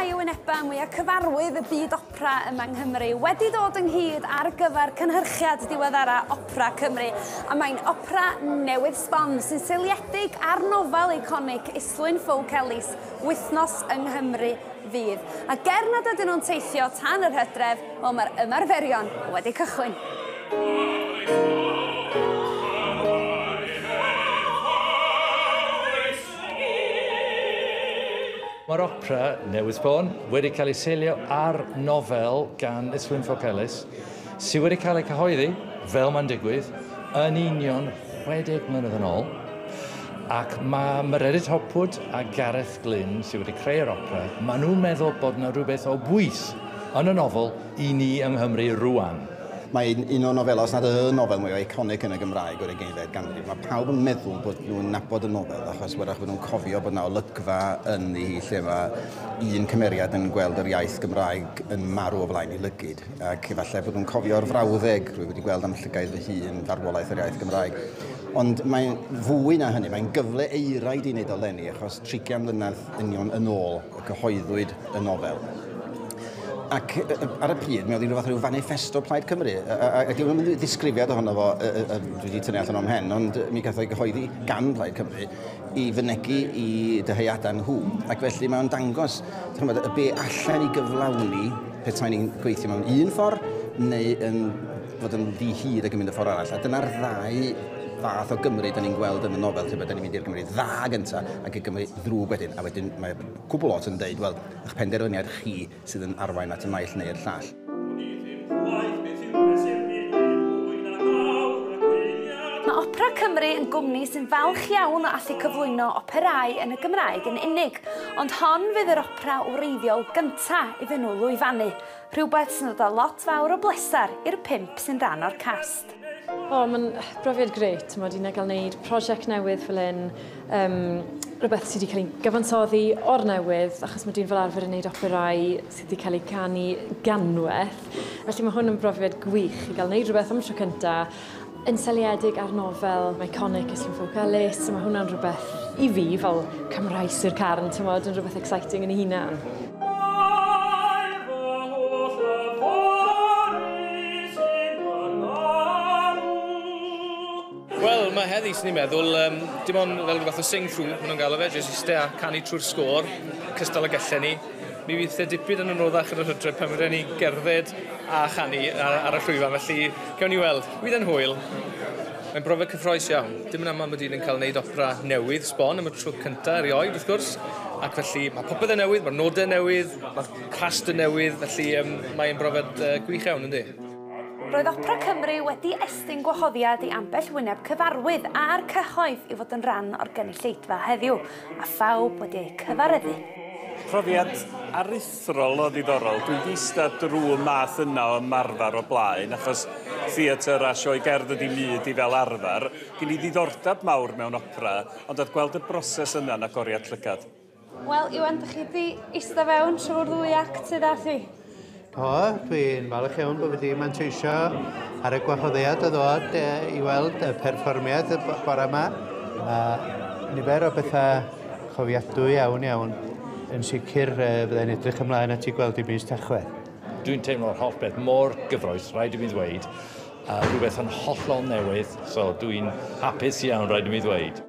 rhai o wynebau mwyaf cyfarwydd y byd opera yma yng Nghymru wedi dod ynghyd ar gyfer cynhyrchiad diweddara Opera Cymru. A mae'n opera newydd sbon sy'n seiliedig ar nofel eiconig Islwyn Folk Ellis, Wythnos yng Nghymru fydd. A ger nad ydyn nhw'n teithio tan yr Hydref, wel mae'r ymarferion wedi cychwyn. Mae'r opera newydd sbon wedi cael ei seilio ar nofel gan Islwyn Folk Ellis sydd wedi cael ei cyhoeddi, fel mae'n digwydd, yn union 60 mlynedd yn ôl. Ac mae Meredith Hopwood a Gareth Glyn sydd wedi creu'r opera, maen nhw'n meddwl bod yna rhywbeth o bwys yn y nofel i ni yng Nghymru rwan. Mae un o nofel, os nad y nofel mwy o eiconig yn y Gymraeg o'r 18th ganrif. Mae pawb yn meddwl bod nhw'n nabod y nofel, achos wrach bod nhw'n cofio bod yna olygfa yn ei lle mae un cymeriad yn gweld yr iaith Gymraeg yn marw o flaen ei lygyd. Ac efallai bod nhw'n cofio'r frawddeg rwy wedi gweld am llygaidd fy hun farwolaeth yr iaith Gymraeg. Ond mae'n fwy na hynny, mae'n gyfle eiraid i wneud o lenni, achos 30 mlynedd union yn ôl y cyhoeddwyd y nofel. Ac ar y pryd, mi oedd hi'n rhywbeth rhyw manifesto Plaid Cymru. Ac ddim yn ddisgrifiad ohono fo, dwi wedi tynnu allan o'm hen, ond mi gath o'i gyhoeddi gan Plaid Cymru i fynegu i dyheuadau nhw. Ac felly mae'n dangos y be allan i gyflawni petai ni'n gweithio mewn un ffordd neu yn fod yn ddi-hyd ac yn mynd y ffordd arall. A dyna'r ddau fath o Gymru da ni'n gweld yn y nofel, lle bod ni'n mynd i'r Gymru dda gyntaf ac i Gymru ddrwg wedyn. A wedyn mae cwbl lot yn dweud, wel, eich penderfyniad chi sydd yn arwain at y naill neu'r llall. Mae Opera Cymru yn gwmni sy'n falch iawn o allu cyflwyno operau yn y Gymraeg yn unig, ond hon fydd yr opera wreiddiol gyntaf iddyn nhw lwyfannu. Rhywbeth sy'n dod â lot fawr o blesar i'r 5 sy'n rhan o'r cast. Mae'n brofiad grêt. Mae wedi'n cael gwneud prosiect newydd fel un, rhywbeth sydd wedi cael ei gyfansoddi o'r newydd, achos mae wedi'n fel arfer yn gwneud operau sydd wedi cael ei canu ganwaith. Felly mae hwn yn brofiad gwych i gael gwneud rhywbeth am tro cyntaf, yn seiliedig ar nofel iconic Islwyn Folk Ellis. Mae hwnna'n rhywbeth i fi fel Cymraes i'r carn, yn rhywbeth exciting yn ei hunan. Wel, mae heddi sy'n ni'n meddwl, dim ond fel rhywbeth o sing-through, maen nhw'n galw fe, jyst eistedd a canu trwy'r sgôr, cystal a gellen ni. Mi fydd e dipyn yn anoddach yn yr Hydref pan fydden ni gerdded a chanu ar y llwyfan, felly gewn ni weld. Bydd yn hwyl. Mae'n brofiad cyffroes iawn. Dim yn aml bod ni'n cael gwneud opera newydd sbon am y tro cyntaf erioed, wrth gwrs. Ac felly mae popeth yn newydd, mae'r nodau newydd, mae'r cast yn newydd, felly mae'n brofiad gwych iawn, yndi? Roedd Opera Cymru wedi estyn gwahoddiad i ambell wyneb cyfarwydd a'r cyhoedd i fod yn rhan o'r gynulleidfa heddiw, a phawb wedi eu cyfareddu. Profiad aruthrol o ddiddorol. Dwi'n eistedd drwy math yna o ymarfer o blaen, achos theatr a sioe gerdd ydi myd i fel arfer. Gen i ddiddordeb mawr mewn opera, ond oedd gweld y broses yna yn agoriad llygad. Wel, Iwan, ydych chi wedi eistedd fewn trwy'r ddwy act sydd â thi? O, dwi'n falch iawn bod wedi manteisio ar y gwahoddiad o ddod i weld y perfformiad y bore yma. Nifer o bethau chofiadwy iawn. Yn sicr byddai'n edrych ymlaen at i gweld i mis Tachwedd. Dwi'n teimlo'r holl beth mor gyfroes, rhaid i mi ddweud, rhywbeth yn hollol newydd, so dwi'n hapus iawn, rhaid i mi ddweud.